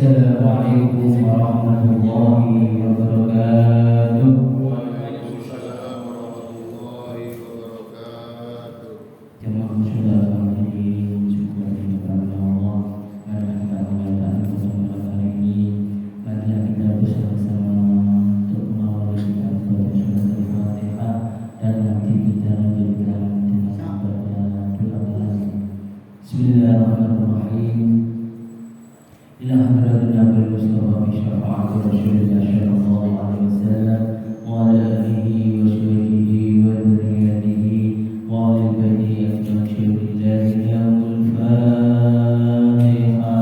Assalamualaikum warahmatullahi wabarakatuh. Waalaikumsalam warahmatullahi wabarakatuh. Jemaah muslimin hadirin syukur kepada Allah karena kita mendapat kesempatan hari ini. Marilah kita bersama-sama untuk mengawali baca surat Al-Fatihah dan nanti kita lanjutkan dengan membaca doa. Bismillahirrahmanirrahim. إلى حضرة النبي المصطفى بشفاعة رسول الله صلى الله عليه وسلم وعلى آله وصحبه وذريته وعلى بيته أجمعين يوم الفاتحة.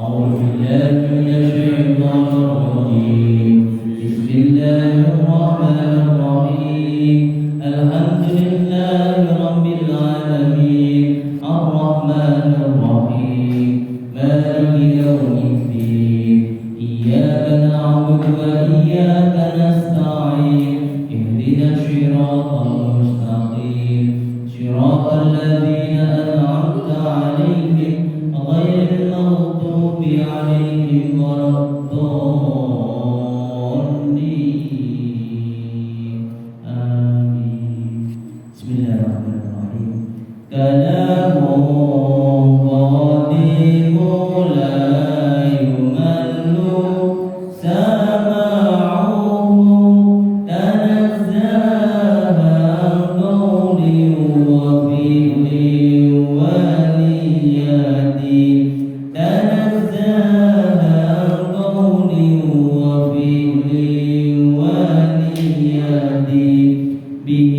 أعوذ بالله من الشيطان الرجيم. بسم الله الرحمن الرحيم. الحمد لله رب العالمين الرحمن الرحيم مالك يوم الدين إياك نعبد وإياك نستعين اهدنا الصراط المستقيم صراط الذين أنعمت عليهم غير المغضوب عليهم ولا الضالين آمين. بسم الله الرحمن الرحيم. كلام قديم لا يمل سماعه تنزه عن قول وفعل ونية تنزه عن قول وفعل ونية به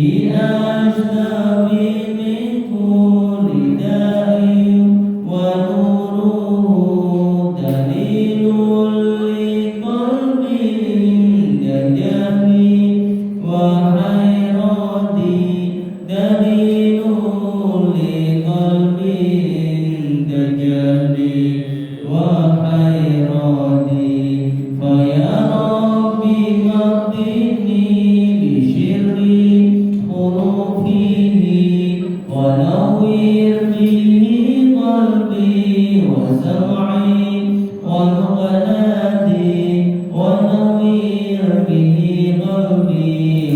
أجتبي من كل داء ونوره دليل لقلب دجاني وحيرتي دليل لقلب دجاني وحيرتي فيا ربي مقني بشر حروفه ونور به قلبي وسمعي ومقلاتي ونور به قلبي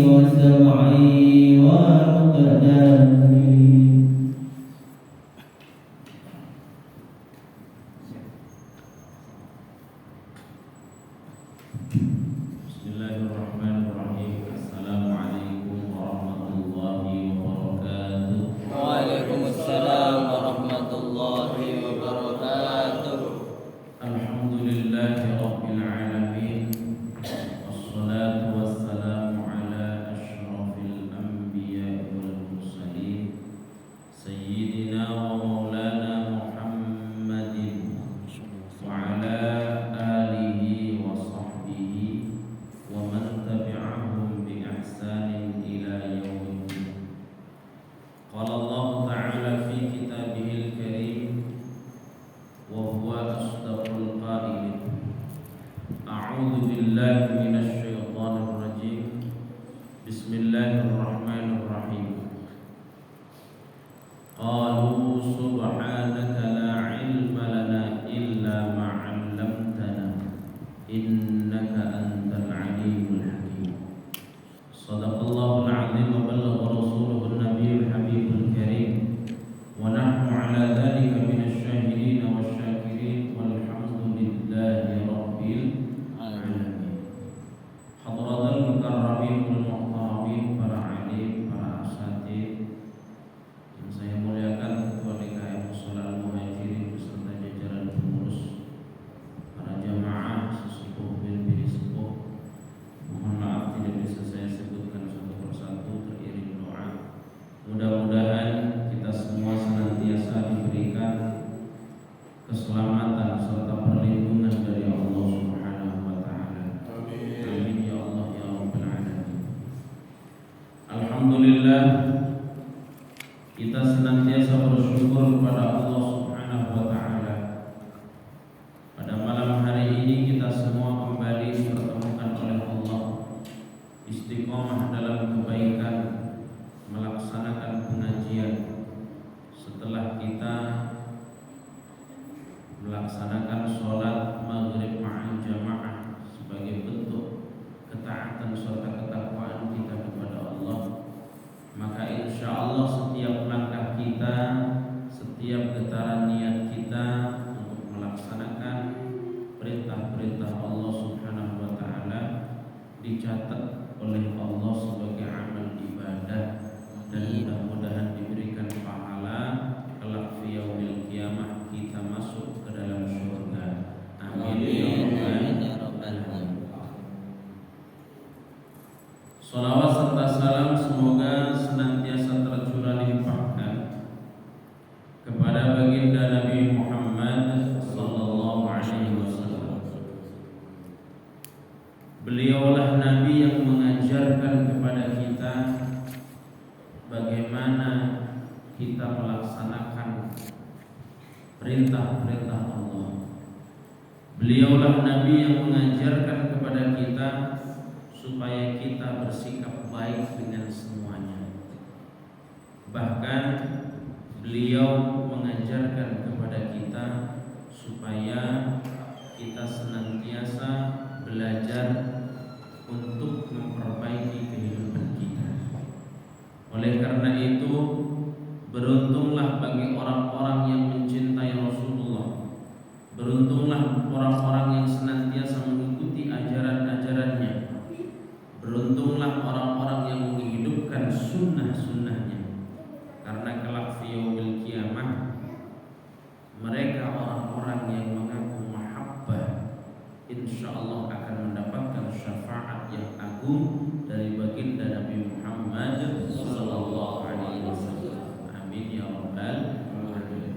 وسمعي ومقلاتي. Bismillahirrahmanirrahim. Assalamualaikum warahmatullahi wabarakatuh. Waalaikumsalam warahmatullahi wabarakatuh. Alhamdulillahi rabbil alamin. Wassalatu wassalamu ala asyrafil anbiya wal mursalin sayyidina wa maulana Muhammadin wa ala alihi wa sahbihi wa man tabi'ahum bi ihsanin ila yaumiddin. Qala Allah ta'ala fi kitabihil karim wa huwa asdaqul qailin. A'udzu billahi minasy syaithanir rajim. Bismillahirrahmanirrahim. Qalu subhanaka la ilma lana illa ma 'allamtana innaka antal alimul hakim. Shadaqallahul 'azim wa ballagha rasuluhun nabiyyul habibul karim wa nahnu 'ala dzalika minasy syahidin wasyakirin walhamdulillahi rabbil alamin. Hadratul mukarramin wal muhtaramin, para alim, para asatidz yang saya muliakan, Ketua DKM Mushola Al-Muhajirin beserta jajaran pengurus, para jamaah sesepuh bin sepuh. Mohon maaf tidak bisa saya sebutkan satu persatu, teriring doa. Mudah-mudahan kita semua senantiasa diberikan keselamatan serta perlindungan dari Allah Subhanahu wa taala. Amin ya Allah ya rabbal alamin. Alhamdulillah, kita senantiasa bersyukur kepada Allah Subhanahu wa taala. Pada malam hari ini kita semua kembali dipertemukan oleh Allah, istiqomah dalam kebaikan, melaksanakan pengajian setelah kita melaksanakan sholat maghrib setiap getaran niat kita untuk melaksanakan perintah-perintah Allah Subhanahu wa taala dicatat oleh Allah sebagai amal ibadah dan mudah-mudahan diberikan pahala kelak fi yaumil qiyamah kita masuk ke dalam surga. Amin ya rabbal alamin. Salawat serta salam semoga senantiasa tercurah limpahkan kepada baginda Nabi Muhammad sallallahu alaihi wasallam. Beliaulah Nabi yang mengajarkan kepada kita bagaimana kita melaksanakan perintah-perintah Allah. Beliaulah Nabi yang mengajarkan kepada kita supaya kita bersikap baik dengan semuanya. Bahkan beliau mengajarkan kepada kita supaya kita senantiasa belajar untuk memperbaiki kehidupan kita. Oleh karena itu, beruntunglah bagi orang-orang yang mencintai Rasulullah. Beruntunglah orang-orang yang senantiasa mengikuti ajaran-ajarannya. Beruntunglah orang-orang yang menghidupkan sunnah-sunnahnya. Karena kelak fi yaumil qiyamah mereka orang-orang yang mengaku mahabbah insyaallah akan mendapatkan syafaat yang agung dari baginda Nabi Muhammad sallallahu alaihi wasallam. Amin ya rabbal alamin.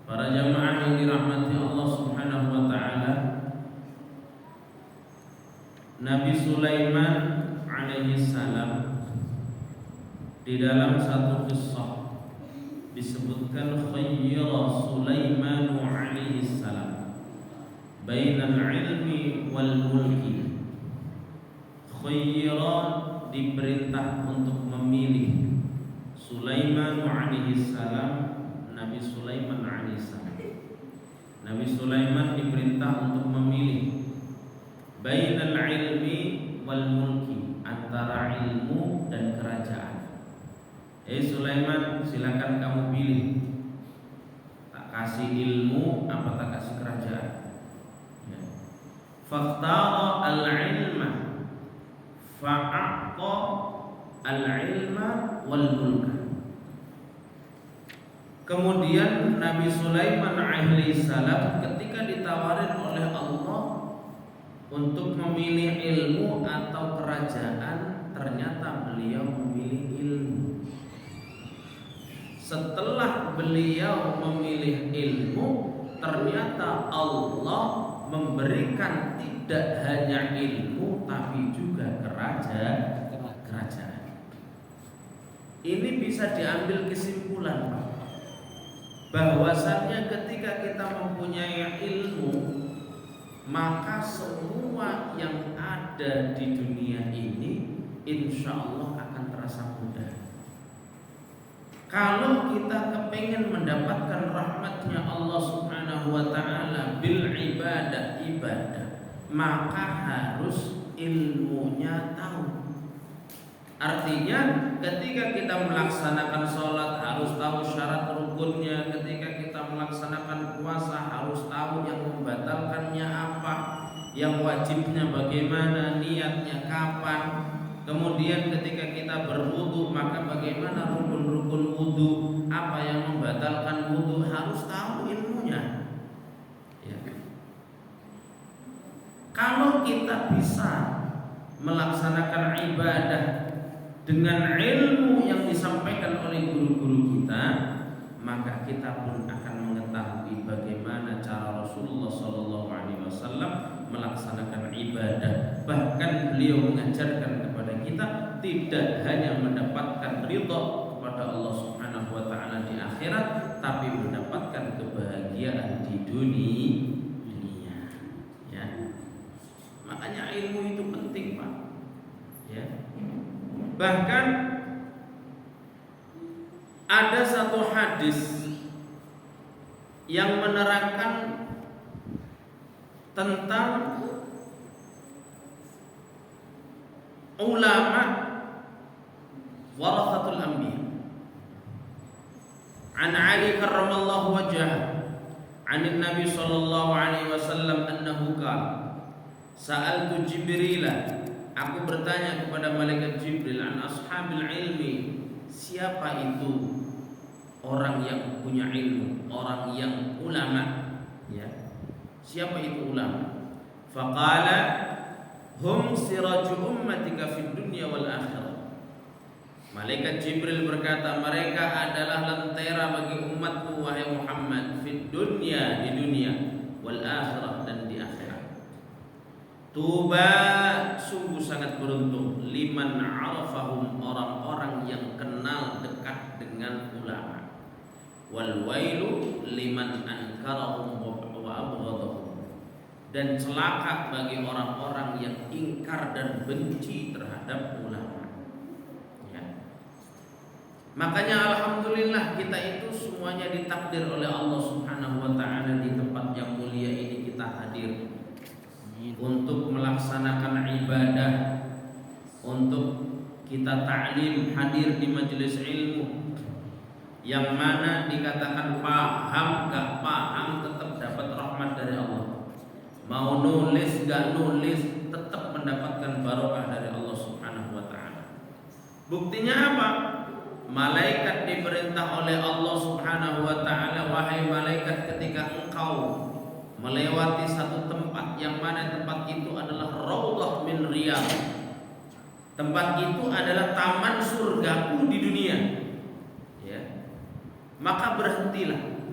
Para jamaah yang dirahmati Allah Subhanahu wa taala, Nabi Sulaiman alaihi salam di dalam satu kisah disebutkan khayyara Sulaiman alaihi salam bainal ilmi wal mulki. Khayyara diperintah untuk memilih. Sulaiman alaihi salam, Nabi Sulaiman alaihi salam. Nabi Sulaiman diperintah untuk memilih bainal ilmi wal mulki, antara ilmu dan kerajaan. Sulaiman, silakan kamu pilih, tak kasih ilmu apa tak kasih kerajaan. Fakhtara al-ilma fa'aqqa al-ilma wal mulka. Kemudian Nabi Sulaiman alaihi salam ketika ditawarin oleh Allah untuk memilih ilmu atau kerajaan, ternyata beliau memilih ilmu. Setelah beliau memilih ilmu, ternyata Allah memberikan tidak hanya ilmu tapi juga kerajaan. Ini bisa diambil kesimpulan, Pak, bahwasannya ketika kita mempunyai ilmu, maka semua yang ada di dunia ini insya Allah akan terasa mudah. Kalau kita kepengen mendapatkan rahmatnya Allah Subhanahu wa ta'ala bil ibadah, maka harus ilmunya tahu. Artinya ketika kita melaksanakan sholat harus tahu syarat rukunnya. Ketika kita melaksanakan puasa harus tahu yang membatalkannya apa, yang wajibnya bagaimana, niatnya kapan. Kemudian ketika kita berwudu, maka bagaimana rukun-rukun wudu, apa yang membatalkan wudu, harus tahu ilmunya. Ya. Kalau kita bisa melaksanakan ibadah dengan ilmu yang disampaikan oleh guru-guru kita, maka kita pun akan mengetahui bagaimana cara Rasulullah SAW melaksanakan ibadah. Bahkan beliau mengajarkan kepada kita tidak hanya mendapatkan ridha kepada Allah Subhanahu wa ta'ala di akhirat, tapi mendapatkan kebahagiaan di dunia. Ya. Makanya ilmu itu penting, Pak. Ya. Bahkan ada satu hadis yang menerangkan tentang ulama warathatul anbiya. An Ali karramallahu wajhah, 'an Nabi sallallahu alaihi wasallam annahu qala, sa'altu Jibril, aku bertanya kepada malaikat Jibril, an ashabil ilmi, siapa itu orang yang punya ilmu, orang yang ulama, ya. Siapa itu ulama? Faqala hum siraju ummatika fid dunya wal akhirah. Malaikat Jibril berkata, mereka adalah lentera bagi umatku wahai Muhammad, fid dunya, di dunia, wal akhirah, dan di akhirat. Tuba, sungguh sangat beruntung, liman arafahum, orang-orang yang kenal dekat dengan ulama. Wal wailu liman ankarahum wa abghadahum, dan celaka bagi orang-orang yang ingkar dan benci terhadap ulama. Makanya alhamdulillah kita itu semuanya ditakdir oleh Allah Subhanahu wa taala di tempat yang mulia ini kita hadir untuk melaksanakan ibadah, untuk kita ta'lim, hadir di majelis ilmu yang mana dikatakan paham gak paham tetap dapat rahmat dari Allah. Mau nulis gak nulis tetap mendapatkan barokah dari Allah Subhanahu wa taala. Buktinya apa? Malaikat diperintah oleh Allah Subhanahu wa taala, wahai malaikat, ketika engkau melewati satu tempat yang mana tempat itu adalah raudhah min riyadh, tempat itu adalah taman surgaku di dunia, ya, maka berhentilah.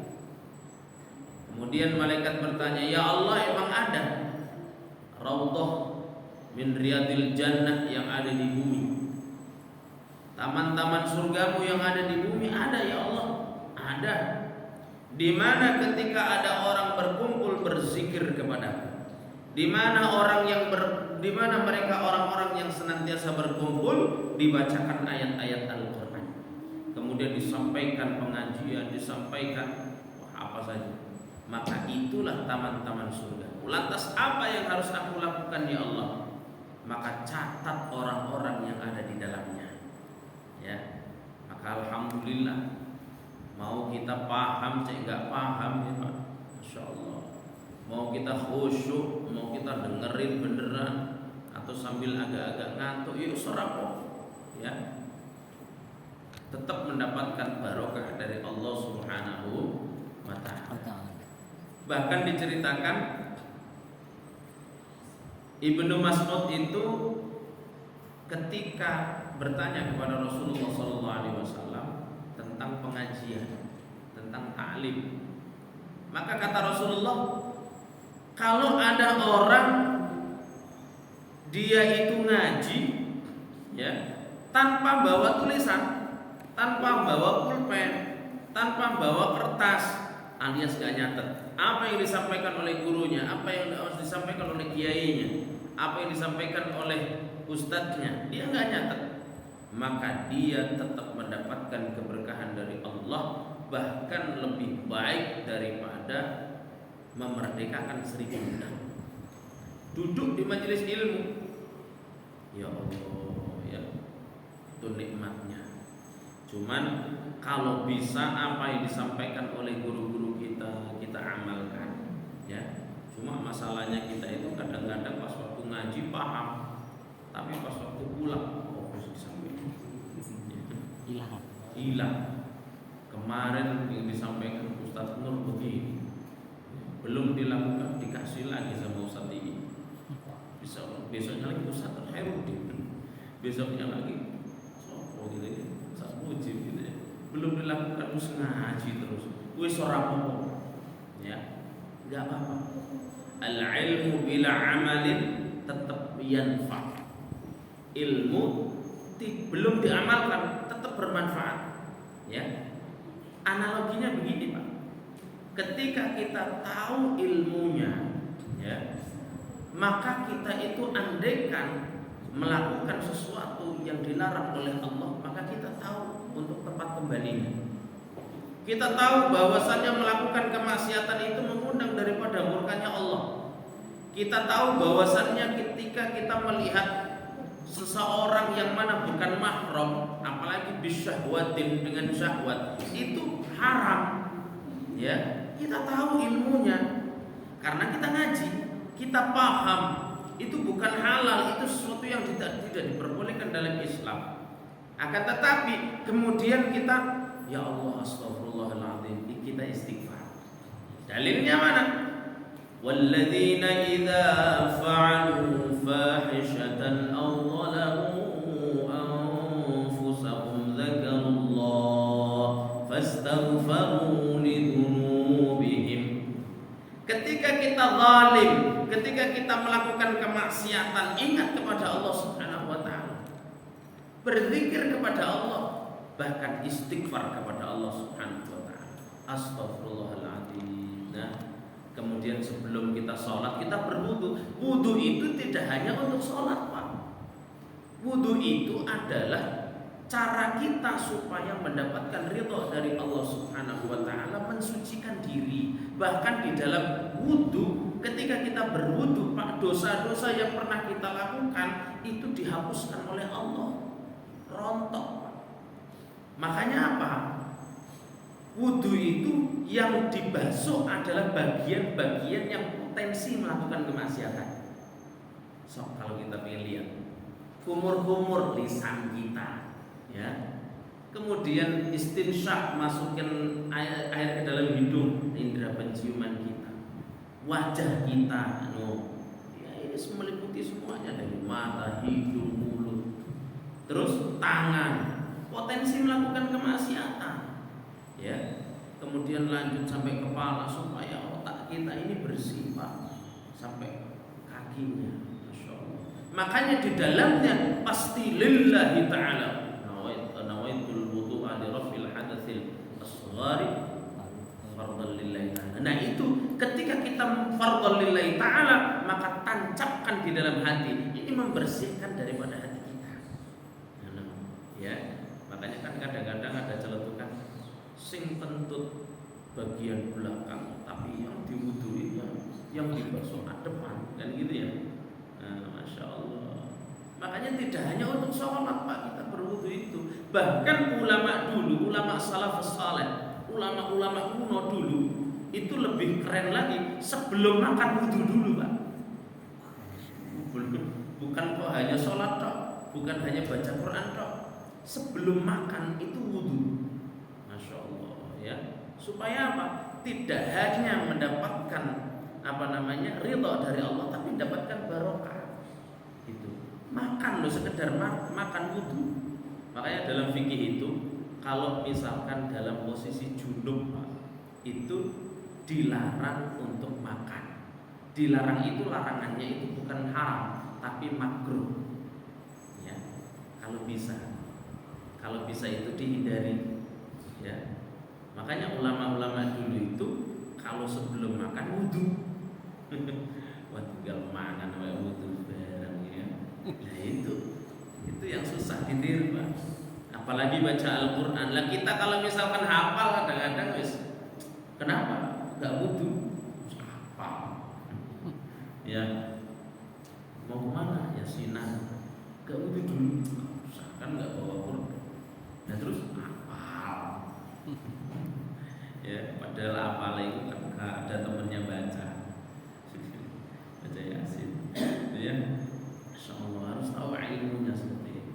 Kemudian malaikat bertanya, ya Allah, emang ada raudhah min riyadil jannah yang ada di bumi? Taman-taman surgamu yang ada di bumi ada ya Allah? Ada. Di mana ketika ada orang berkumpul berzikir kepadamu, di mana mereka orang-orang yang senantiasa berkumpul dibacakan ayat-ayat Al-Qur'an, kemudian disampaikan pengajian, disampaikan apa saja, maka itulah taman-taman surga. Lantas apa yang harus aku lakukan ya Allah? Maka catat orang-orang yang ada di dalamnya. Ya, maka alhamdulillah, mau kita paham cek enggak paham ya Pak, Masya Allah, mau kita khusyuk, mau kita dengerin beneran atau sambil agak-agak ngantuk, yuk serapo, ya, tetap mendapatkan barokah dari Allah Subhanahu wa ta'ala. Bahkan diceritakan Ibnu Mas'ud itu ketika bertanya kepada Rasulullah SAW tentang pengajian, tentang ta'lim, maka kata Rasulullah, kalau ada orang dia itu ngaji, ya, tanpa bawa tulisan, tanpa bawa pulpen, tanpa bawa kertas, alias gak nyatet apa yang disampaikan oleh gurunya, apa yang disampaikan oleh kiainya, apa yang disampaikan oleh ustadznya, dia gak nyatet, maka dia tetap mendapatkan keberkahan dari Allah, bahkan lebih baik daripada memerdekakan 1000 budak. Duduk di majelis ilmu, ya Allah, ya, itu nikmatnya. Cuman kalau bisa apa yang disampaikan oleh guru-guru kita amalkan, ya. Cuma masalahnya kita itu kadang-kadang pas waktu ngaji paham, tapi pas waktu pulang hilang. Kemarin yang disampaikan Ustaz Nur begini, belum dilakukan, dikasih lagi sama Ustaz ini. Besoknya lagi Ustaz Herudin, besoknya lagi sopo gitu ya, Ustaz Mujib gitu ya. Belum dilakukan, terus ngaji terus. Wis ora apa-apa. Ya, enggak apa-apa. Al-ilmu bila amalin tetap yanfa. Ilmu belum diamalkan tetap bermanfaat. Ya, analoginya begini Pak, ketika kita tahu ilmunya, ya, maka kita itu andaikan melakukan sesuatu yang dilarang oleh Allah, maka kita tahu untuk tempat kembalinya. Kita tahu bahwasannya melakukan kemaksiatan itu mengundang daripada murkanya Allah. Kita tahu bahwasannya ketika kita melihat seseorang yang mana bukan mahram, apalagi bisyahwatin, dengan syahwat, itu haram, ya kita tahu ilmunya karena kita ngaji, kita paham itu bukan halal, itu sesuatu yang tidak diperbolehkan dalam Islam. Akan tetapi kemudian kita, ya Allah, astagfirullahaladzim, kita istighfar. Dalilnya mana? Walladzina idza fa'alu fahishatan aw zalamu anfusahum dzakarullah fastaghfaru lidzunubihim. Ketika kita zalim, ketika kita melakukan kemaksiatan, ingat kepada Allah Subhanahu wa taala. Berzikir kepada Allah, bahkan istighfar kepada Allah Subhanahu wa taala. Astagfirullahaladzim. Nah, kemudian sebelum kita sholat kita berwudu. Wudu itu tidak hanya untuk sholat, Pak. Wudu itu adalah cara kita supaya mendapatkan ridho dari Allah Subhanahu wa taala, mensucikan diri. Bahkan di dalam wudu, ketika kita berwudu, Pak, dosa-dosa yang pernah kita lakukan itu dihapuskan oleh Allah. Rontok. Makanya apa? Wudu itu yang dibasuh adalah bagian-bagian yang potensi melakukan kemaksiatan. So, kalau kita pengen lihat kumur-kumur lisan kita, ya. Kemudian istinsyak, masukin air ke dalam hidung, indera penciuman kita, wajah kita, ya ini meliputi semuanya dari mata, hidung, mulut, terus tangan, potensi melakukan kemaksiatan, ya. Kemudian lanjut sampai kepala supaya otak kita ini bersih, Pak, sampai kakinya, Masya Allah. Makanya di dalamnya pasti lillahi ta'ala. Nah itu ketika kita fardhan lillahi ta'ala, maka tancapkan di dalam hati. Ini membersihkan daripada hati kita. Ya, makanya kan kadang-kadang ada celetukan sing kentut bagian belakang, tapi yang diwuduin yang dibasuh depan, kan gitu ya. Nah, Masya Allah. Makanya tidak hanya untuk sholat, Pak, kita berwudu itu. Bahkan ulama dulu, ulama salafus saleh, ulama-ulama kuno dulu itu lebih keren lagi. Sebelum makan wudu dulu, Pak. Bukan kok hanya sholat tok, bukan hanya baca Quran tok. Sebelum makan itu wudu. Masya Allah, ya. Supaya apa? Tidak hanya mendapatkan ridho dari Allah, tapi mendapatkan barokah. Itu makan loh, sekedar makan wudu. Makanya dalam fikih itu, kalau misalkan dalam posisi junub, Pak, itu dilarang untuk makan. Dilarang itu, larangannya itu bukan haram, tapi makruh. Ya, kalau bisa itu dihindari. Ya, makanya ulama-ulama dulu itu kalau sebelum makan wudu. Wah, tinggal mangan wae wudu bareng ya. Nah itu yang susah ditiru, Pak. Apalagi baca Al-Quran. Lah kita kalau misalkan hafal kadang-kadang kenapa? Gak wudu. Hafal. Ya. Mau kemana? Ya sinan. Gak wudu dulu. Kan gak bawa Quran. Nah terus hafal. Ya, padahal hafal itu kan ada temennya baca Yasin. Ya. Masya Allah, harus tahu ilmunya seperti itu.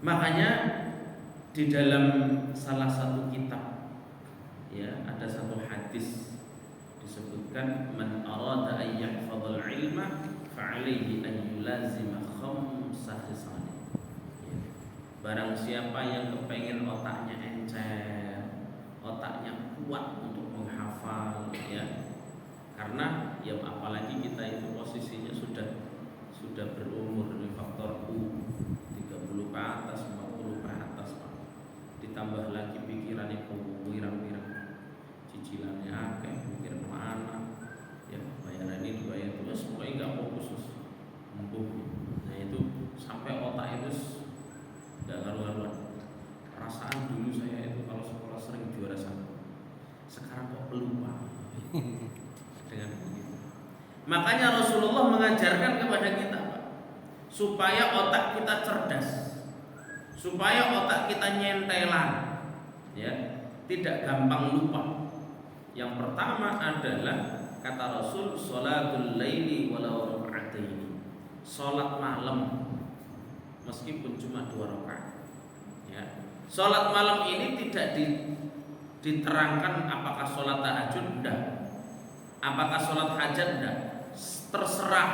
Makanya di dalam salah satu kitab, ya, ada satu hadis disebutkan, man arada an yahfadhal ilma fa'alaihi an yulazima khamsa khisal. Ya. Barang siapa yang kepengen otaknya encer, otaknya kuat untuk menghafal, ya. Karena ya apalagi kita itu posisinya sudah berumur, di faktor U 30 ke atas, 40 ke atas, Pak. Ditambah lagi pikirannya wirang-wirang, cicilannya akeh, mikir mana, ya bayaran ini dibayar terus, semuanya nggak fokus, empuk. Nah itu sampai otak itu nggak karuan. Perasaan dulu saya itu kalau sekolah sering juara 1, sekarang kok pelupa. Dengan begitu. Makanya Rasulullah mengajarkan kepada kita, Pak, supaya otak kita cerdas, supaya otak kita nyentelan, ya, tidak gampang lupa. Yang pertama adalah kata Rasul, sholatul laili walau raka'ataini, sholat malam meskipun cuma 2 rakaat. Ya. Sholat malam ini tidak diterangkan apakah sholat tahajud, enggak, apakah sholat hajat, enggak. Terserah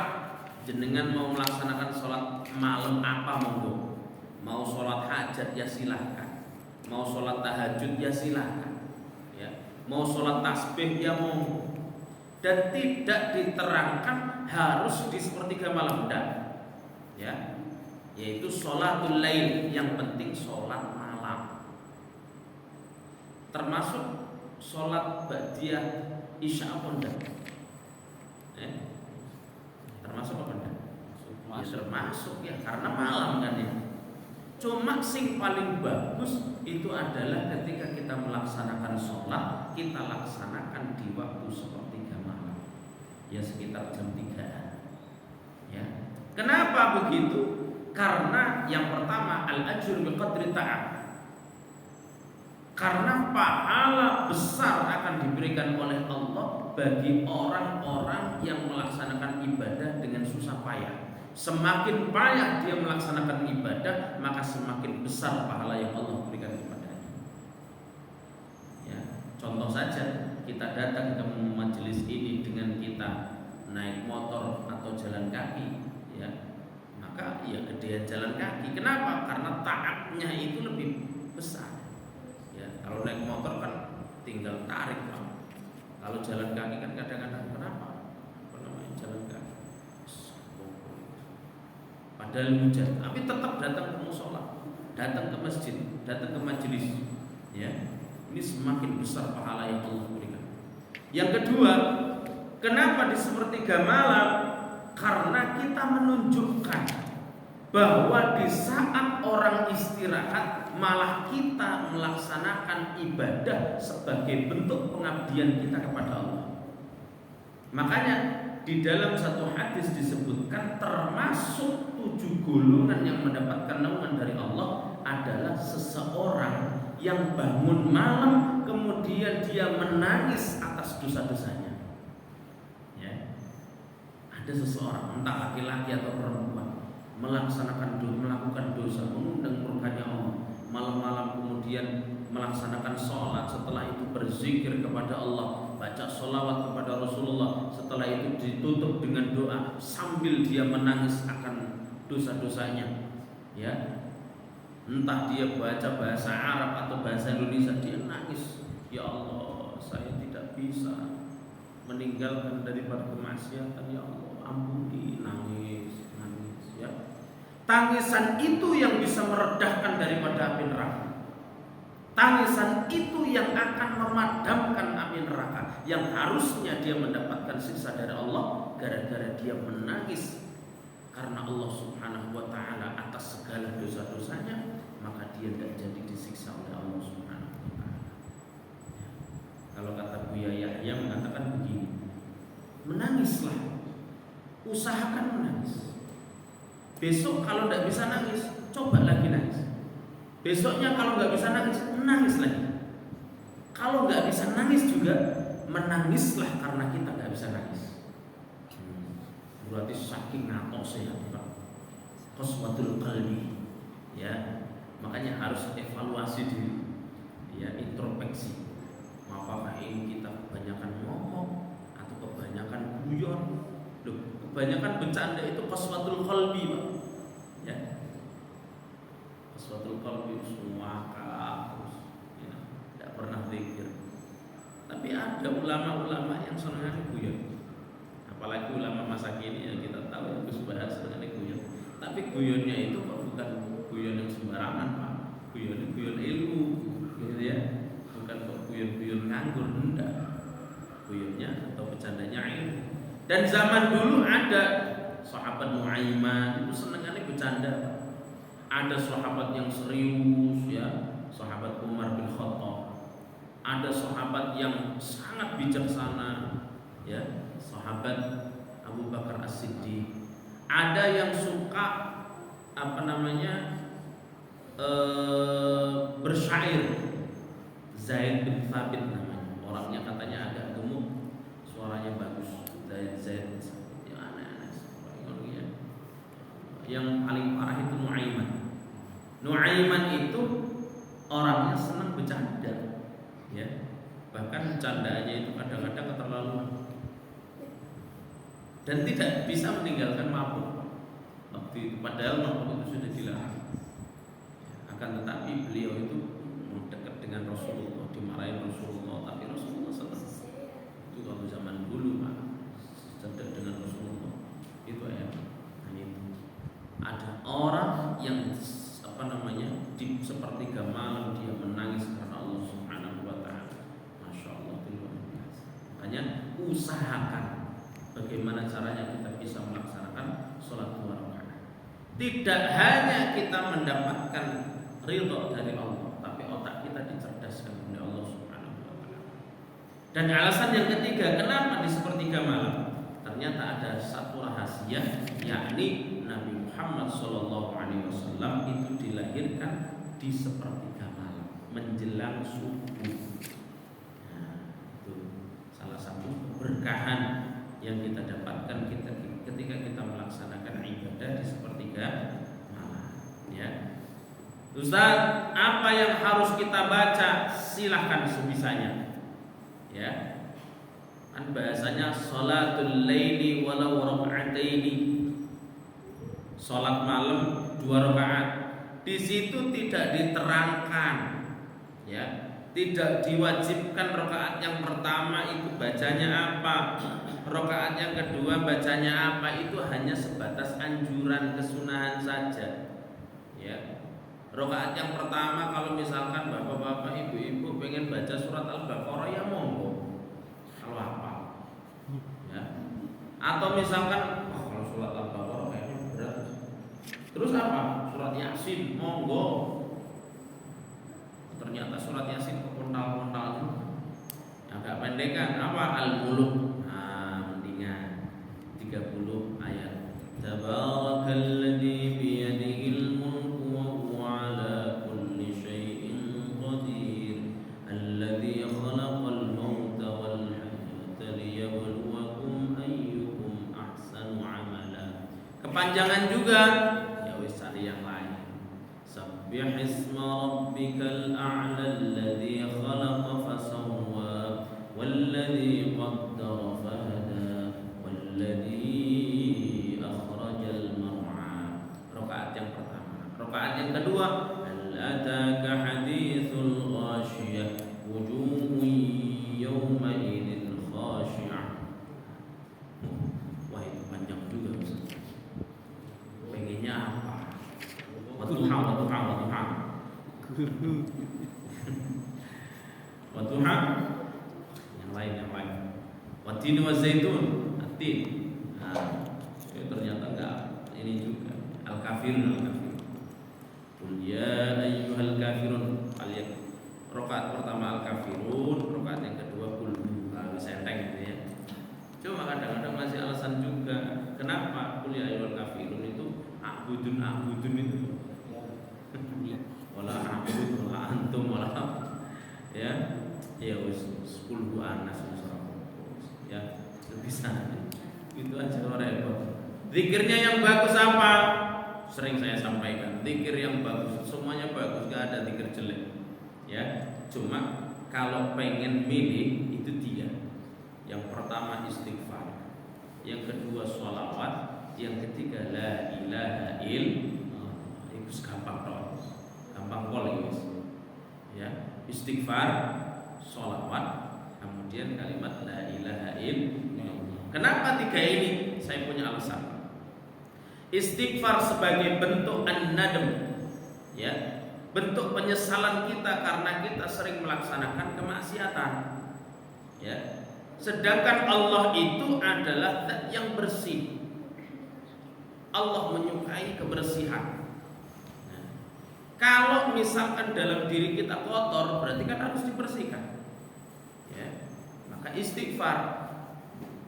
jenengan mau melaksanakan sholat malam apa, monggo. Mau sholat hajat ya silahkan, mau sholat tahajud ya silahkan, ya. Mau sholat tasbih ya monggo. Dan tidak diterangkan harus di sepertiga malam, enggak, ya. Yaitu sholatul lail, yang penting sholat malam. Termasuk sholat ba'diyah isya apa enggak? Termasuk apa enggak? Ya termasuk ya, karena malam kan ya. Cuma sing paling bagus itu adalah ketika kita melaksanakan sholat, kita laksanakan di waktu sepertiga malam, ya sekitar jam 3-an. Ya. Kenapa begitu? Karena yang pertama al-ajr biqadri ta'am. Karena pahala besar akan diberikan oleh Allah bagi orang-orang yang melaksanakan ibadah dengan susah payah. Semakin payah dia melaksanakan ibadah, maka semakin besar pahala yang Allah berikan kepadanya. Ya, contoh saja, kita datang ke majelis ini dengan kita naik motor atau jalan kaki, ya, maka ya gedean jalan kaki. Kenapa? Karena taatnya itu lebih besar. Ya, kalau naik motor kan tinggal tarik, Pak. Kalau jalan kaki kan kadang-kadang kenapa? Apa namanya jalan kaki? Padahal hujan, tapi tetap datang ke mushola, datang ke masjid, datang ke majelis. Ya, ini semakin besar pahala yang Allah berikan. Yang kedua, kenapa di sepertiga malam? Karena kita menunjukkan bahwa di saat orang istirahat malah kita melaksanakan ibadah sebagai bentuk pengabdian kita kepada Allah. Makanya di dalam satu hadis disebutkan termasuk 7 golongan yang mendapatkan naungan dari Allah adalah seseorang yang bangun malam kemudian dia menangis atas dosa-dosanya. Ya. Ada seseorang, entah laki-laki atau perempuan, melakukan dosa, mengundang murkanya Allah, malam-malam kemudian melaksanakan sholat, setelah itu berzikir kepada Allah, baca sholawat kepada Rasulullah, setelah itu ditutup dengan doa sambil dia menangis akan dosa-dosanya. Ya, entah dia baca bahasa Arab atau bahasa Indonesia, dia nangis, ya Allah, saya tidak bisa meninggalkan daripada kemaksiatan, ya Allah, ampuni. Nangis, ya. Tangisan itu yang bisa meredahkan daripada api neraka. Tangisan itu yang akan memadamkan api neraka, yang harusnya dia mendapatkan siksa dari Allah gara-gara dia menangis karena Allah Subhanahu wa taala atas segala dosa-dosanya, maka dia tidak jadi disiksa oleh Allah Subhanahu wa taala. Kalau kata Buya Yahya mengatakan begini, menangislah, usahakan menangis. Besok kalau tidak bisa nangis, coba lagi nangis. Besoknya kalau nggak bisa nangis, menangis lagi. Kalau nggak bisa nangis juga, menangislah karena kita nggak bisa nangis. Berarti saking ngatosnya, Pak. Qaswatul qalbi. Ya, makanya harus evaluasi diri, ya, introspeksi. Apakah ini kita kebanyakan ngomong atau kebanyakan guyon? Loh, kebanyakan bercanda itu qaswatul qalbi, Pak. Ya. Qaswatul qalbi semua terus, ya, tidak pernah zikir. Tapi ada ulama-ulama yang senang guyon. Apalagi ulama masa kini yang kita tahu yang Gus bahas dengan guyon. Tapi guyonnya itu bukan guyon yang sembarangan, Pak. Guyon ilmu, gitu ya. Bukan guyon nganggur, enggak. Guyonnya atau bercandanya ilmu. Dan zaman dulu ada sahabat Nuaiman itu senengannya bercanda. Ada sahabat yang serius, ya, sahabat Umar bin Khattab. Ada sahabat yang sangat bijaksana, ya, sahabat Abu Bakar As-Siddiq. Ada yang suka bersyair, Zaid bin Thabit namanya. Orangnya katanya agak gemuk, suaranya bagus. Zaid bin Thabit yang aneh-aneh. Yang paling parah itu Nuaiman. Nuaiman itu orangnya senang bercanda, ya. Bahkan bercandanya itu kadang-kadang keterlaluan dan tidak bisa meninggalkan mabuk waktu itu. Padahal mabuk itu sudah dilarang. Akan tetapi beliau itu dekat dengan Rasulullah, dimarahin Rasulullah, tapi Rasulullah senang. Itu kalau zaman dulu Pak, dekat dengan Rasulullah itu ya. Ada orang yang di sepertiga malam dia menangis karena Allah Subhanahu wa taala. Masya Allah, itu luar biasa. Makanya usahakan bagaimana caranya kita bisa melaksanakan sholat 2 rakaat. Tidak hanya kita mendapatkan ridho dari Allah, tapi otak kita dicerdaskan oleh Allah Subhanahu wa taala. Dan alasan yang ketiga, kenapa di sepertiga malam? Ternyata ada satu rahasia, yakni Nabi Muhammad SAW itu dilahirkan di sepertiga malam menjelang subuh. Nah, itu salah satu keberkahan yang kita dapatkan ketika kita melaksanakan ibadah di sepertiga malam. Ya, Ustaz, apa yang harus kita baca? Silahkan sebisanya. Ya, kan bahasanya sholatul laili walau raka'ataini. Sholat malam 2 rakaat. Di situ tidak diterangkan, ya, tidak diwajibkan rakaat yang pertama itu bacanya apa, rakaat yang kedua bacanya apa. Itu hanya sebatas anjuran, kesunahan saja. Ya, rakaat yang pertama kalau misalkan bapak-bapak, ibu-ibu pengen baca surat Al-Baqarah, ya monggo, kalau apa, ya. Atau misalkan kalau surat Al-Baqarah kayaknya berat, terus apa? Surat Yasin, monggo. Ternyata surat Yasin kepontal-pontal juga. Agak pendekan, apa? Al-Muluk. Nah, mendingan 30 ayat. Tabarakalladzi biyadihil mulku wa huwa ala kulli syai'in qadir. Alladzi khalaqal mauta wal hayata liyabluwakum ayyukum ahsanu amala. Kepanjangan juga. Yang lain. Sabbih isma rabbikal a'la alladzi khalaqa fasawwa walladzi qaddara fahada walladzi akhrajal mar'a. Rakaat yang pertama. Rakaat yang kedua, hal ataka haditsul ghasyiyah wujuhun yawma idzin khashi'ah. Wah, itu panjang juga. Pengennya apa? Wadduha. Yang lain. Watin wa zaitun. Atin. Nah, itu ternyata enggak ini juga. Al-Kafirun. Qul ya ayyuhal kafirun. Rakaat pertama Al-Kafirun, rakaat yang kedua qul. Bisa enteng gitu ya. Cuma kadang-kadang masih alasan juga. Kenapa qul ya ayyuhal kafirun itu abudun itu? Wala abud wala antum wala ya wis 10 anas ya bisa itu aja repot. Zikirnya yang bagus apa? Sering saya sampaikan, zikir yang bagus semuanya bagus, gak ada zikir jelek ya. Cuma kalau pengen milih itu 3. Yang pertama istighfar, yang kedua sholawat, yang ketiga la ilaha illallah. Itu gampang guys. Ya, istighfar, sholawat, kemudian kalimat la ilaha illallah. Kenapa 3 ini? Saya punya alasan. Istighfar sebagai bentuk an-nadam, ya, bentuk penyesalan kita karena kita sering melaksanakan kemaksiatan. Ya. Sedangkan Allah itu adalah zat yang bersih. Allah menyukai kebersihan. Kalau misalkan dalam diri kita kotor, berarti kan harus dibersihkan. Ya, maka istighfar.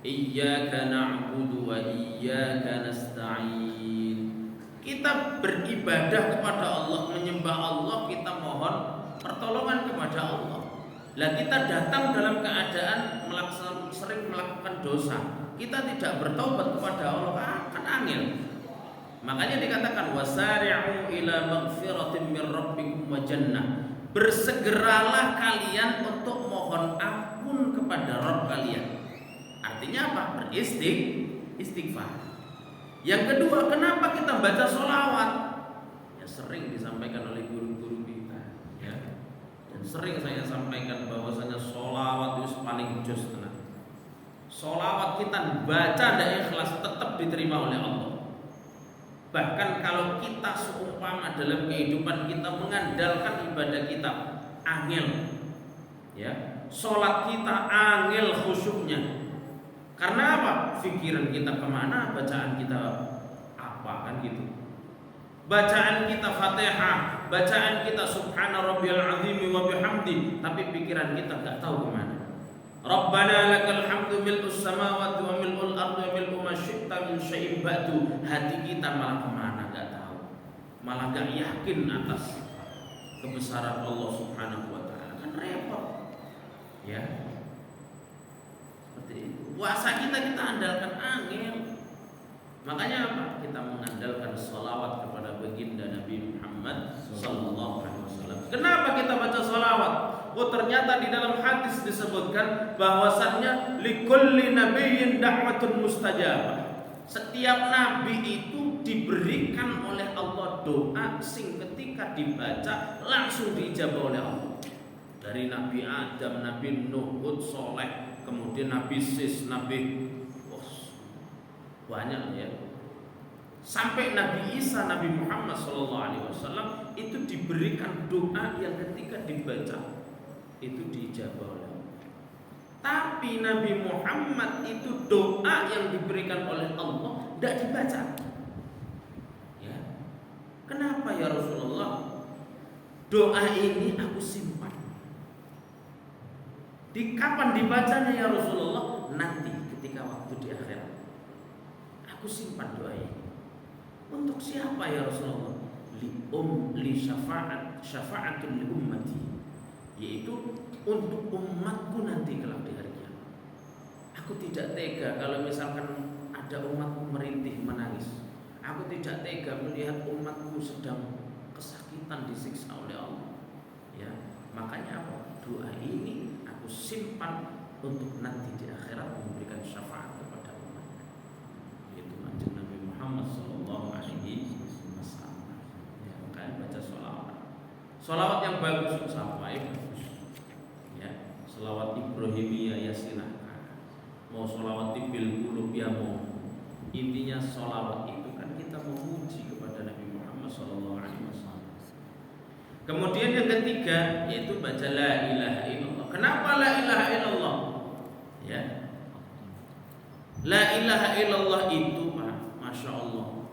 Iyyaka na'budu wa iyyaka nasta'in. Kita beribadah kepada Allah, menyembah Allah, kita mohon pertolongan kepada Allah. Lah kita datang dalam keadaan sering melakukan dosa, kita tidak bertaubat kepada Allah, akan angel. Makanya dikatakan wasari'u ila maghfiratin min rabbikum wa jannah. Bersegeralah kalian untuk mohon ampun kepada Rabb kalian. Artinya apa? Beristighfar. Yang kedua, kenapa kita baca sholawat? Ya sering disampaikan oleh guru-guru kita, ya. Dan sering saya sampaikan bahwasanya sholawat itu paling jos tenang. Sholawat kita baca tidak ikhlas tetap diterima oleh Allah. Bahkan kalau kita seumpama dalam kehidupan kita mengandalkan ibadah kita angel, ya, sholat kita angel khusyuknya. Karena apa? Pikiran kita kemana, bacaan kita apa, kan gitu. Bacaan kita Fatihah, bacaan kita Subhana Rabbiyal Azim wa bihamdi, tapi pikiran kita nggak tahu kemana. Rabbana lakal hamdu mil'us samawati wa mil'ul ardi wa mil'u ma syi'ta min syai'in ba'du. Hati kita malah kemana gak tahu, malah gak yakin atas kebesaran Allah Subhanahu wa ta'ala. Kan repot, ya. Seperti itu. Puasa kita andalkan angel. Makanya apa? Kita mengandalkan sholawat kepada baginda Nabi Muhammad sallallahu alaihi wasallam. Kenapa kita baca sholawat? Oh, ternyata di dalam hadis disebutkan bahwasannya likulli nabiyyin da'watun mustajabah. Setiap nabi itu diberikan oleh Allah doa sing ketika dibaca langsung diijabah oleh Allah. Dari Nabi Adam, Nabi Nuh, Hud, Soleh, kemudian Nabi Sis, Nabi banyak, ya. Sampai Nabi Isa, Nabi Muhammad SAW itu diberikan doa yang ketika dibaca itu diijabah oleh Allah. Tapi Nabi Muhammad itu doa yang diberikan oleh Allah tidak dibaca. Ya. Kenapa ya Rasulullah? Doa ini aku simpan. Di kapan dibacanya ya Rasulullah? Nanti ketika waktu di akhirat. Aku simpan doa ini. Untuk siapa ya Rasulullah? Li syafa'atun li ummati. Yaitu untuk umatku nanti kelak di hari kiamat. Aku tidak tega kalau misalkan ada umatku merintih menangis. Aku tidak tega melihat umatku sedang kesakitan disiksa oleh Allah. Ya, makanya apa? Doa ini aku simpan untuk nanti di akhirat memberikan syafaat kepada umat. Itu kanjeng Nabi Muhammad sallallahu alaihi wasallam. Ya, makanya baca sholawat. Sholawat yang bagus sampai sholawat Ibrahimiyah ya silahkan. Mau sholawat tibil qulub ya mau. Intinya sholawat itu kan kita memuji kepada Nabi Muhammad sallallahu alaihi wasallam. Kemudian yang ketiga yaitu baca la ilaha illallah. Kenapa la ilaha illallah? Ya. La ilaha illallah itu Masya Allah.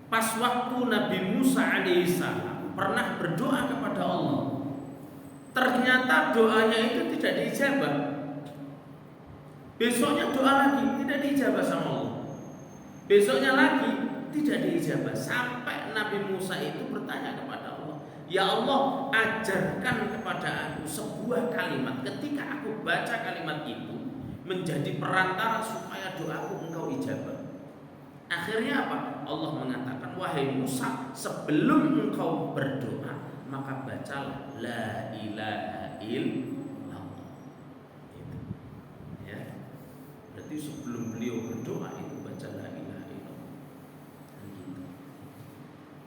Pas waktu Nabi Musa alaihissalam pernah berdoa kepada Allah. Ternyata doanya itu tidak diijabah. Besoknya doa lagi tidak diijabah sama Allah. Besoknya lagi tidak diijabah. Sampai Nabi Musa itu bertanya kepada Allah, ya Allah, ajarkan kepada aku sebuah kalimat. Ketika aku baca kalimat itu menjadi perantara supaya doaku engkau ijabah. Akhirnya apa? Allah mengatakan, wahai Musa, sebelum engkau berdoa maka bacalah la ilaha illallah. Itu. Ya. Berarti sebelum beliau berdoa itu baca la ilaha illallah. Gitu.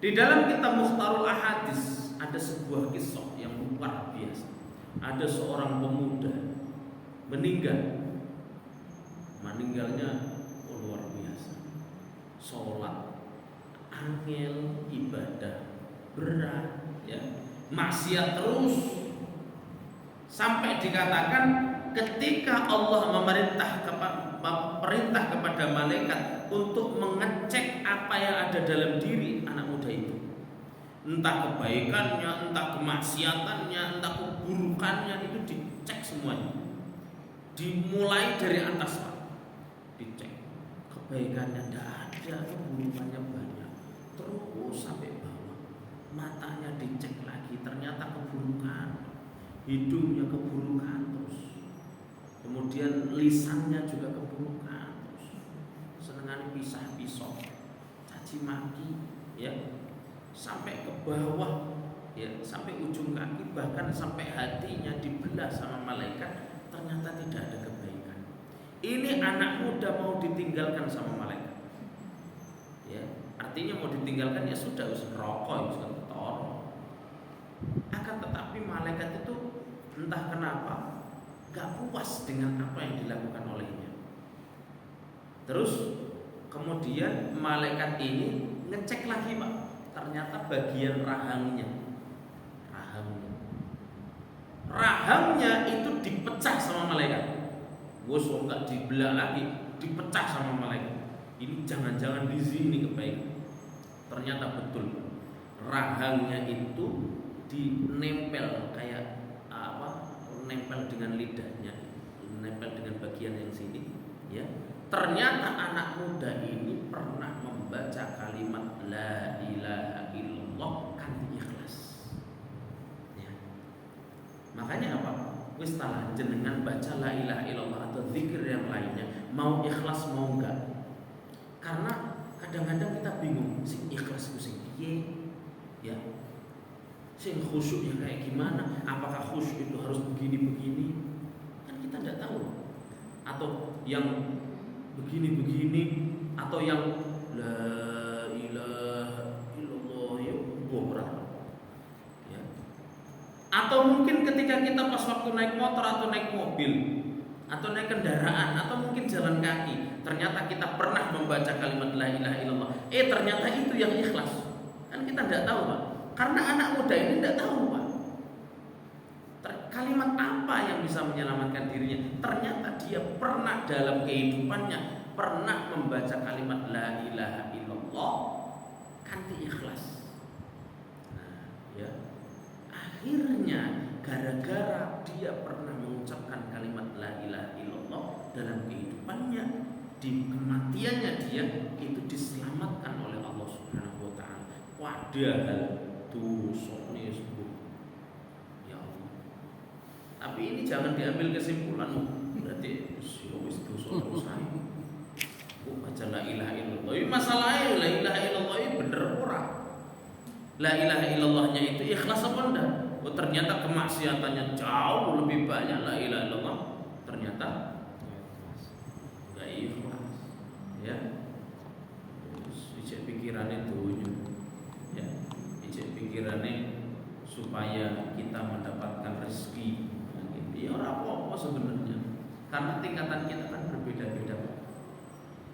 Di dalam kitab Mukhtarul Ahadits ada sebuah kisah yang luar biasa. Ada seorang pemuda meninggal. Meninggalnya luar biasa. Sholat, angel, ibadah berat, ya, maksiat terus, sampai dikatakan ketika Allah memerintah kepada malaikat untuk mengecek apa yang ada dalam diri anak muda itu, entah kebaikannya, entah kemaksiatannya, entah keburukannya, itu dicek semuanya, dimulai dari atas, dicek kebaikannya tidak ada, keburukannya banyak, terus sampai bawah. Matanya dicek lagi, ternyata keburukan. hidungnya keburukan terus, kemudian lisannya juga keburukan terus, senengan pisah pisau, caci maki, ya, sampai ke bawah, ya, sampai ujung kaki, bahkan sampai hatinya dibelah sama malaikat, ternyata tidak ada kebaikan. Ini anak muda mau ditinggalkan sama malaikat, ya, artinya mau ditinggalkan ya sudah, usah rokok, usah ketoro. Akan tetapi malaikat itu entah kenapa gak puas dengan apa yang dilakukan olehnya. Terus kemudian malaikat ini ngecek lagi, Pak. Ternyata bagian rahangnya itu dipecah sama malaikat. Wes enggak dibelah lagi, dipecah sama malaikat. Ini jangan-jangan di sini kebaikan. Ternyata betul, rahangnya itu dinempel kayak nempel dengan lidahnya, nempel dengan bagian yang sini, ya. Ternyata anak muda ini pernah membaca kalimat la ilaha illallah kan ikhlas, ya. Makanya apa? Wis talah jenengan baca la ilaha illallah atau zikir yang lainnya, mau ikhlas mau enggak. Karena kadang-kadang kita bingung, sing ikhlas ku sing piye, ya. Sing khusyuknya kayak gimana? Apakah khusyuk itu harus begini-begini? Kan kita tidak tahu. Atau yang begini-begini, atau yang la ilaha illallah ya berat. Ya. Atau mungkin ketika kita pas waktu naik motor atau naik mobil atau naik kendaraan atau mungkin jalan kaki, ternyata kita pernah membaca kalimat la ilaha illallah. Ternyata itu yang ikhlas. Kan kita tidak tahu, Pak. Karena anak muda ini tidak tahu, Pak, kalimat apa yang bisa menyelamatkan dirinya. Ternyata dia pernah dalam kehidupannya pernah membaca kalimat la ilaha illallah kanthi ikhlas. Nah, ya. Akhirnya gara-gara dia pernah mengucapkan kalimat la ilaha illallah dalam kehidupannya, di kematiannya dia itu diselamatkan oleh Allah Subhanahu wa taala. Padahal dosane sembuh, ya Allah. Tapi ini jangan diambil kesimpulan berarti wis dosa terus ae. Kok baca la ilaha illallah. Masalahnya la ilaha illallah bener ora? La ilaha illallahnya itu ikhlas apa enggak? Oh, ternyata kemaksiatannya jauh lebih banyak la ilaha illallah. Ternyata enggak ikhlas. Ya. Terus ijek pikirannya dunya. Ya. Pikirannya supaya kita mendapatkan rezeki, ya ora apa-apa sebenarnya, karena tingkatan kita kan berbeda-beda.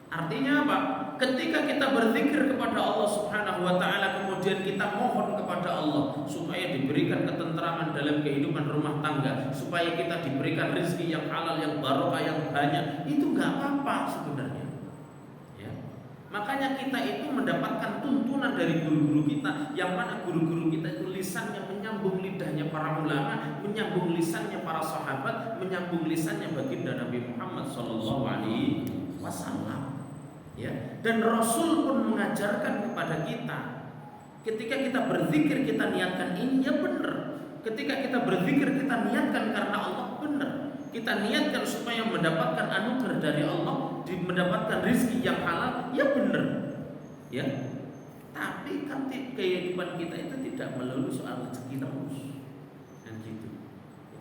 Artinya apa? Ketika kita berzikir kepada Allah Subhanahu wa taala, kemudian kita mohon kepada Allah supaya diberikan ketentraman dalam kehidupan rumah tangga, supaya kita diberikan rezeki yang halal, yang barokah, yang banyak, itu enggak apa-apa sebenarnya. Makanya kita itu mendapatkan tuntunan dari guru-guru kita, yang mana guru-guru kita itu lisannya menyambung lidahnya para ulama, menyambung lisannya para sahabat, menyambung lisannya baginda Nabi Muhammad SAW. Ya, dan Rasul pun mengajarkan kepada kita, ketika kita berzikir kita niatkan ini ya benar. Ketika kita berzikir kita niatkan karena Allah benar. Kita niatkan supaya mendapatkan anugerah dari Allah, mendapatkan rezeki yang halal, ya benar, ya. Tapi kan kehidupan kita itu tidak melulu soal rezeki terus, dan gitu.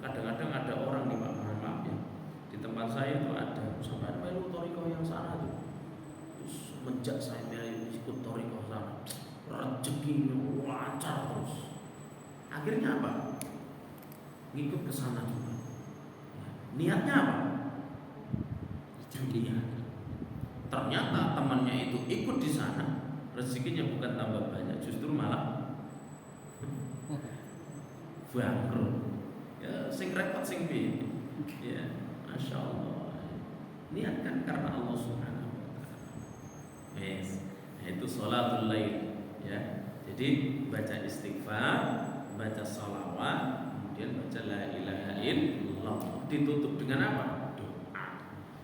Kadang-kadang ada orang nih, Pak, maaf ya, di tempat saya itu ada sampai melu toriko yang sana tuh, terus menjak saya ikut toriko sana, rezekinya lancar terus. Akhirnya apa? Ngikut ke sana juga. Niatnya apa? Dia. Ternyata temannya itu ikut di sana, rezekinya bukan tambah banyak, justru malah bangkrut. Ya, sing repot sing piye. Ya, Masya Allah. Niatkan karena Allah Subhanahu wa taala. Yes. Nah, itu sholatul lail, ya. Jadi baca istighfar, baca sholawat, kemudian baca la ilaha illallah. Ditutup dengan apa? Doa.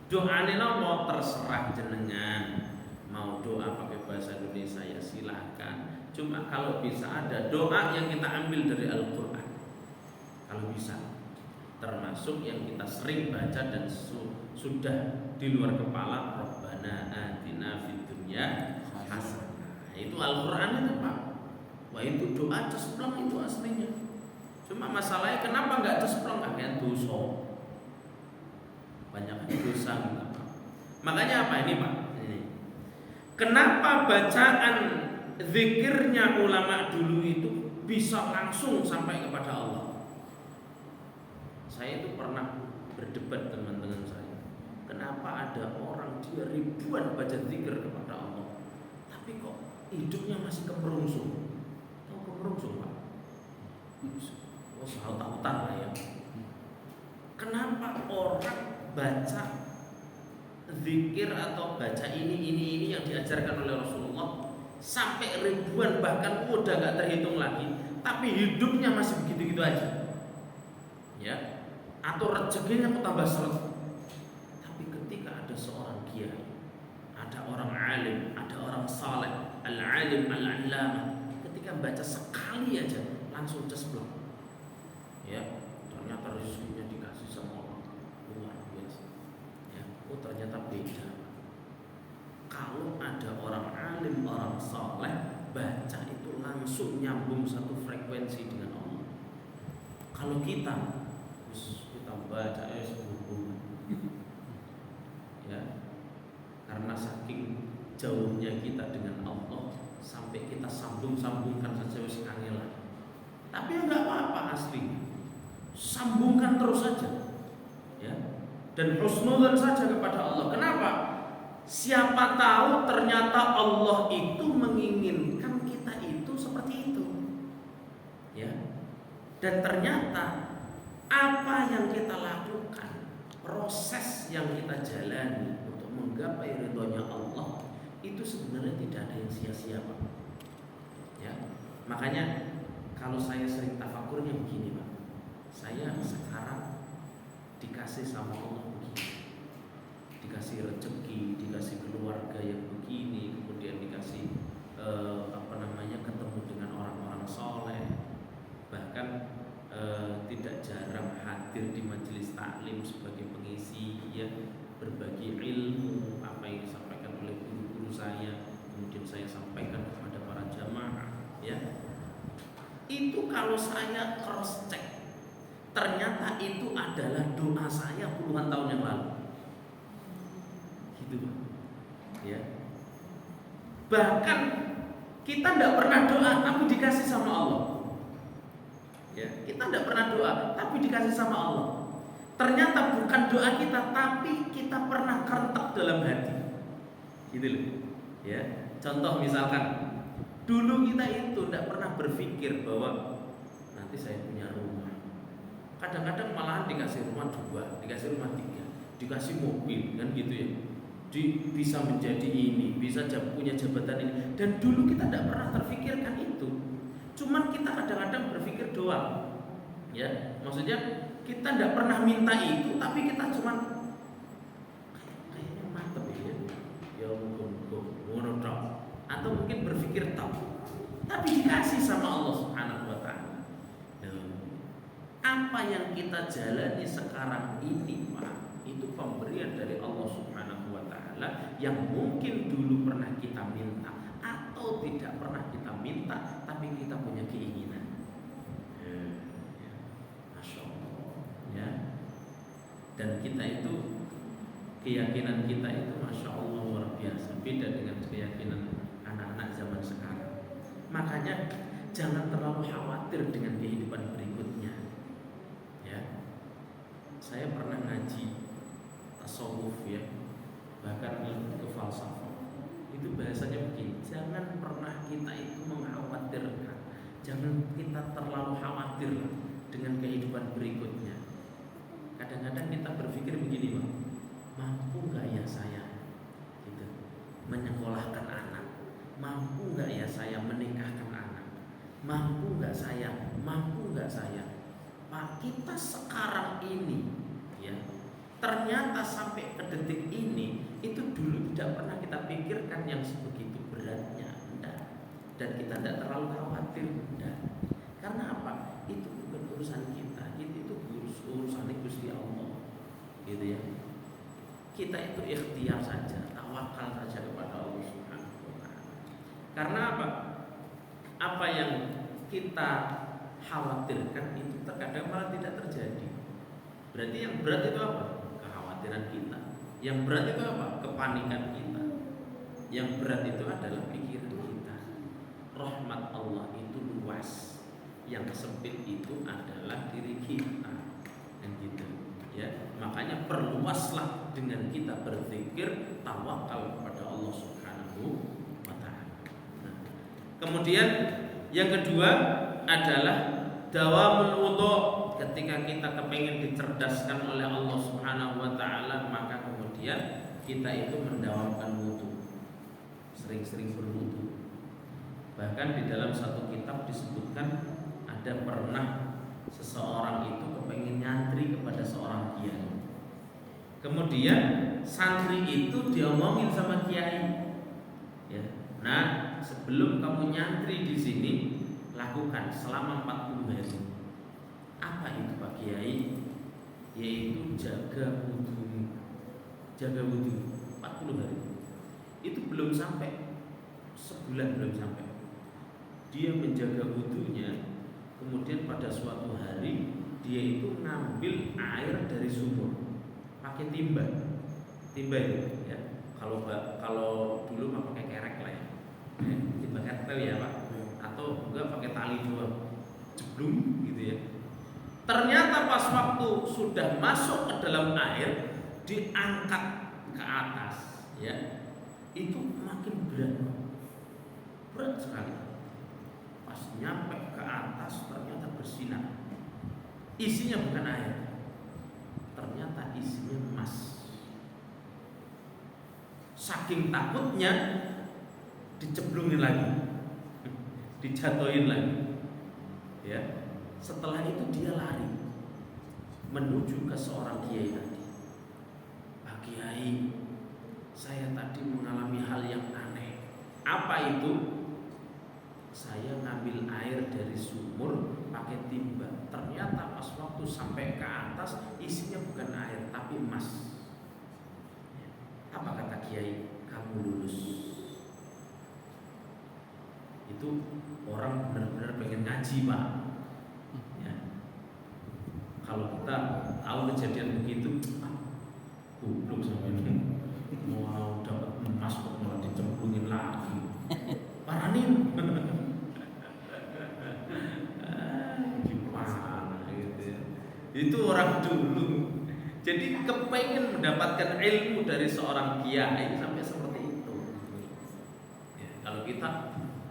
Doa ini mau terserah jenengan. Mau doa pakai bahasa Indonesia ya silahkan. Cuma kalau bisa ada doa yang kita ambil dari Al-Quran. kalau bisa, termasuk yang kita sering baca dan sudah di luar kepala, Rabbana atina fid dunya hasanah. Itu Al-Qur'an itu Pak. Wah itu doa cesplong itu aslinya. Cuma masalahnya kenapa nggak cesplong? Akhirnya dosa. Banyak dosa gitu Pak. Makanya apa ini Pak? Ini. Kenapa bacaan zikirnya ulama dulu itu bisa langsung sampai kepada Allah? Saya itu pernah berdebat teman-teman saya. Kenapa ada orang dia ribuan baca zikir kepada Allah, tapi kok hidupnya masih kemerungsung? Tahu kemerungsung Pak? Oh sahut-sahutan lah ya. Kenapa orang baca zikir atau baca ini yang diajarkan oleh Rasulullah sampai ribuan bahkan udah nggak terhitung lagi, tapi hidupnya masih begitu-gitu aja, ya? Atau rezekinya kok tambah seret. Tapi ketika ada seorang kiai, ada orang alim, ada orang saleh, al-alim al-allamah, ketika baca sekali aja langsung cesplok, ya ternyata rezekinya dikasih sama Allah luar biasa, ya. Oh ternyata beda. Kalau ada orang alim, orang saleh, baca itu langsung nyambung satu frekuensi dengan Allah. Kalau kita baca sehubungan, ya, karena saking jauhnya kita dengan Allah sampai kita sambungkan saja wis kangelan. Tapi enggak apa-apa asli, sambungkan terus saja, ya, dan husnudzan saja kepada Allah. Kenapa? Siapa tahu ternyata Allah itu menginginkan kita itu seperti itu, ya, dan ternyata apa yang kita lakukan, proses yang kita jalani untuk menggapai ridhonya Allah itu sebenarnya tidak ada yang sia-sia Pak. Ya, makanya kalau saya sering tafakurnya begini Pak, saya sekarang dikasih sama Allah begini, dikasih rezeki, dikasih keluarga yang begini, kemudian dikasih ketemu dengan orang-orang soleh, bahkan tidak jarang hadir di majelis taklim sebagai pengisi, ya, berbagi ilmu apa yang disampaikan oleh guru-guru saya, kemudian saya sampaikan kepada para jamaah, ya. Itu kalau saya cross check, ternyata itu adalah doa saya puluhan tahun yang lalu, gitu, ya. Bahkan kita tidak pernah doa tapi dikasih sama Allah. Ya, kita tidak pernah doa, tapi dikasih sama Allah. Ternyata bukan doa kita, tapi kita pernah kerentak dalam hati, gitu loh. Ya, contoh misalkan, dulu kita itu tidak pernah berpikir bahwa nanti saya punya rumah. Kadang-kadang malahan dikasih rumah 2, dikasih rumah 3, dikasih mobil, kan gitu ya. Bisa menjadi ini, bisa punya jabatan ini. Dan dulu kita tidak pernah terfikirkan itu. Cuman kita kadang-kadang berpikir doang, ya, maksudnya kita tidak pernah minta itu, tapi kita cuman kayaknya mantep ya, ngono atau mungkin berpikir tahu, tapi dikasih sama Allah Subhanahu Wa Taala. Apa yang kita jalani sekarang ini Pak, itu pemberian dari Allah Subhanahu Wa Taala yang mungkin dulu pernah kita minta atau tidak pernah kita minta, tapi kita punya keinginan. Masya Allah, ya. Dan kita itu, keyakinan kita itu Masya Allah luar biasa, beda dengan keyakinan anak-anak zaman sekarang. Makanya jangan terlalu khawatir dengan kehidupan berikutnya, ya. Saya pernah ngaji tasawuf, ya, bahkan ke falsafah. Itu bahasanya begini, jangan pernah kita itu mengkhawatirkan, jangan kita terlalu khawatir dengan kehidupan berikutnya. Kadang-kadang kita berpikir begini Pak, mampu nggak ya saya gitu, menyekolahkan anak, mampu nggak ya saya menikahkan anak, mampu nggak saya Pak, kita sekarang ini, ya, ternyata sampai ke detik ini itu dulu tidak pernah kita pikirkan yang sebegitu beratnya, enggak. Dan kita tidak terlalu khawatir, enggak. Karena apa? Itu bukan urusan kita gitu ya. Kita itu ikhtiar saja, tawakal saja kepada Allah Subhanahu wa taala. Karena apa? Apa yang kita khawatirkan itu terkadang malah tidak terjadi. Berarti yang berat itu apa? Kekhawatiran kita. Yang berat itu apa? Kepanikan kita. Yang berat itu adalah pikiran kita. Rahmat Allah itu luas. Yang sempit itu adalah diri kita. Dan gitu ya. Makanya perluaslah dengan kita berzikir, tawakal kepada Allah Subhanahu wa taala. Nah, kemudian yang kedua adalah dawamul wudu. Ketika kita kepengen dicerdaskan oleh Allah Subhanahu wa taala, maka kemudian kita itu mendawamkan wudu. Sering-sering berwudu. Bahkan di dalam satu kitab disebutkan ada pernah seseorang itu kepengen nyantri kepada seorang kiai. Kemudian santri itu diomongin sama kiai, ya, nah sebelum kamu nyantri di sini lakukan selama 40 hari. Apa itu Pak Kiai? Yaitu jaga wudu. Jaga wudu 40 hari. Itu belum sampai sebulan, belum sampai. Dia menjaga wudunya. Kemudian pada suatu hari dia itu ngambil air dari sumur pakai timba itu ya. Kalau dulu mah pakai kerek lah ya, timba kertel ya Pak, atau enggak pakai tali doang, jeblung gitu ya. Ternyata pas waktu sudah masuk ke dalam air, diangkat ke atas ya, itu makin berat sekali. Pas nyampe ke atas ternyata bersinar. Isinya bukan air, ternyata isinya emas. Saking takutnya diceblungin lagi, dijatuhin lagi ya. Setelah itu dia lari menuju ke seorang kiai tadi. Pak Kiai, saya tadi mengalami hal yang aneh. Apa itu? Saya ngambil air dari sumur pakai timba. Ternyata pas waktu sampai ke atas isinya bukan air tapi emas. Apa kata kiai? Kamu lulus. Itu orang benar-benar pengen ngaji Pak ya. Kalau kita tahu kejadian begitu, goblok sampai ini mau dapat emas kok malah dicemplungin lagi. Paranin. Gimana gitu ya. Itu orang dulu. Jadi kepengen mendapatkan ilmu dari seorang kiai sampai seperti itu. Ya, kalau kita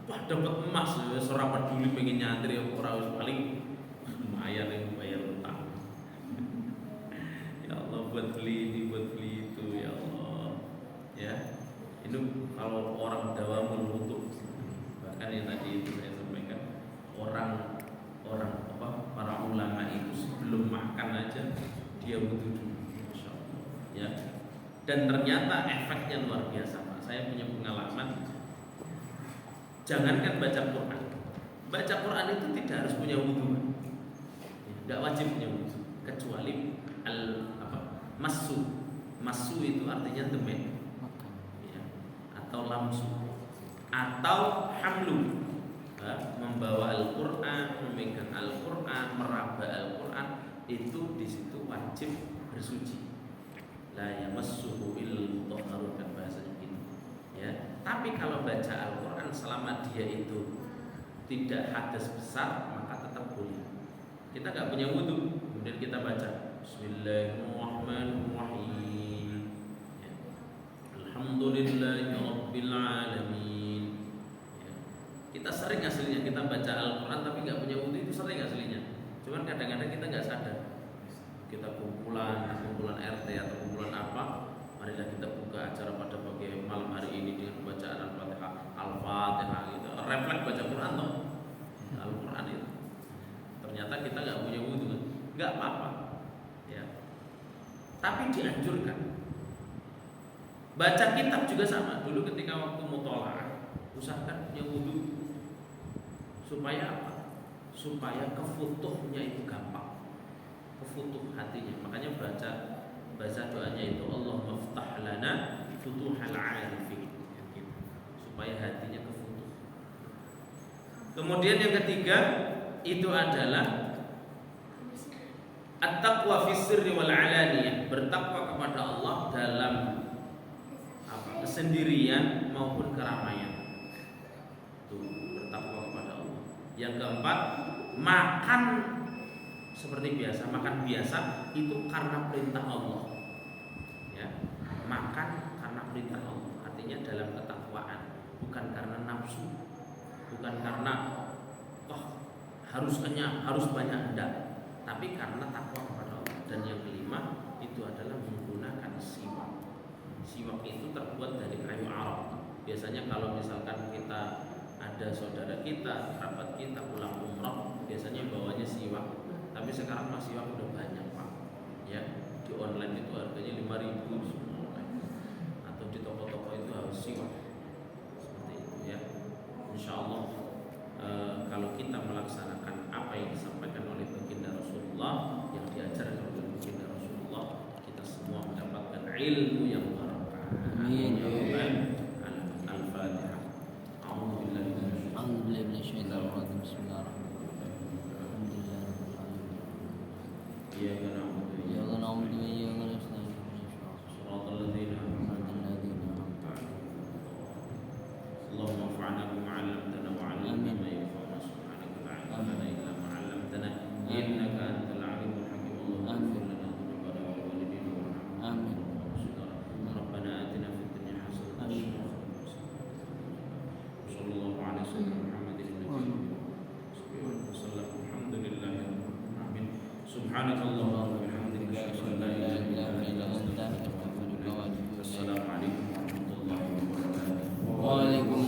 wah dapat emas, seorang peduli pengen nyantri orang paling lumayan yang bayar utang. Ya Allah, buat beli ini, buat beli itu, ya Allah. Ya, itu kalau orang dawamul wudu. Bahkan yang tadi itu saya sampaikan, para ulama itu sebelum makan aja dia wudu dulu, Masya Allah. Ya, dan ternyata efeknya luar biasa Pak. Saya punya pengalaman. Jangankan baca Quran, baca Quran itu tidak harus punya wudu, tidak wajib punya wudu, kecuali masu itu artinya demek, ya, atau lamsu, atau hamlu, ya, membawa Al-Quran, memegang Al-Quran, meraba Al-Quran, itu di situ wajib bersuci. La yamassuhu illal mutahharun, kan bahasanya gitu. Ya, tapi kalau baca Al-Quran selama dia itu tidak hadas besar maka tetap boleh. Kita nggak punya wudu, kemudian kita baca Bismillahirrahmanirrahim, ya. Alhamdulillahirabbil alamin. Ya. Kita sering aslinya kita baca Al-Quran tapi nggak punya wudu, itu sering aslinya. Cuman kadang-kadang kita nggak sadar. Kita kumpulan RT atau kumpulan apa, marilah kita buka acara pada pagi malam hari ini dengan bacaan Al-Fatihah gitu. Refleks baca Quran toh, Al-Quran itu. Ternyata kita nggak punya wudu, nggak apa-apa, ya. Tapi dianjurkan. Baca kitab juga sama. Dulu ketika waktu mutolaah, usahakan punya wudu supaya apa? Supaya kefutuhnya itu gampang, kefutuh hatinya. Makanya baca baca doanya itu Allahumma ftah lana futuhal arifin, gitu. Supaya hatinya kefutuh. Kemudian yang ketiga itu adalah at-taqwa fis sirri wal alaniyah, bertakwa kepada Allah dalam kesendirian maupun keramaian. Tuh, bertakwa kepada Allah. Yang keempat, makan seperti biasa, makan biasa itu karena perintah Allah. Ya, makan karena perintah Allah. Artinya dalam ketakwaan, bukan karena nafsu, bukan karena harus kenyang, harus banyak, enggak, tapi karena takwa kepada Allah. Dan yang kelima itu adalah menggunakan siwak. Siwak itu terbuat dari kayu arab. Biasanya kalau misalkan kita ada saudara kita, kerabat kita pulang umrah, biasanya bawanya siwak. Tapi sekarang masih siwak udah banyak, Pak. Ya, di online itu harganya 5.000 semua. Atau di toko-toko itu harus siwak. Seperti itu ya. Insyaallah kalau kita melaksanakan apa yang disampaikan oleh baginda Rasulullah, yang diajarkan oleh baginda Rasulullah, kita semua mendapatkan ilmu yang barokah. Amin ya rabbal alamin. Al-Fatihah. A'udzubillahi minasyaitonir rajim. Bismillahirrahmanirrahim. Iyyaka na'budu wa Iyyaka na'budu wa iyyaka nasta'in. shiratal ladzina an'amta 'alaihim. Allahumma anfa'na bima 'allamtana wa 'allimna ma yanfa'una subhanaka la 'ilma lana illa ma 'allamtana innaka antal 'alimul hakim. Allahumma ighfir lana dhunubana wa walidayna warhamna. Amin. Rabbana atina fid dunya hasanatan wa sallallahu ala sayyidina Muhammadin wa sallam. Alhamdulillahi rabbil alamin. Subhanakallahumma wa bihamdika asyhadu an la ilaha illa anta astaghfiruka wa atubu ilaik. Assalamualaikum warahmatullahi wabarakatuh. Waalaikumsalam.